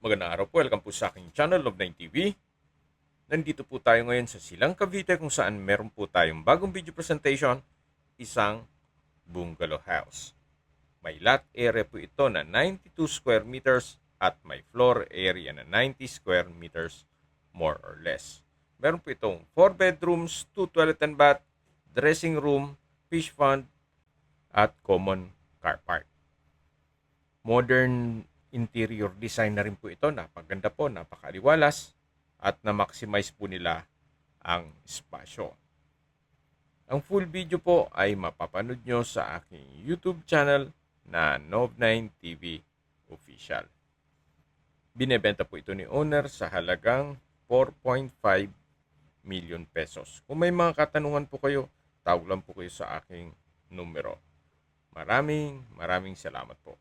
Magandang araw po. Welcome po sa aking channel, Love9 TV. Nandito po tayo ngayon sa Silang Cavite kung saan meron po tayong bagong video presentation, isang bungalow house. May lot area po ito na 92 square meters at may floor area na 90 square meters more or less. Meron po itong 4 bedrooms, 2 toilet and bath, dressing room, fish pond, at common car park. Modern interior design na rin po ito. Napaganda po, napakaliwalas at na-maximize po nila ang espasyo. Ang full video po ay mapapanood nyo sa aking YouTube channel na Nov9 TV Official. Binebenta po ito ni owner sa halagang 4.5 million pesos. Kung may mga katanungan po kayo, tawag lang po kayo sa aking numero. Maraming salamat po.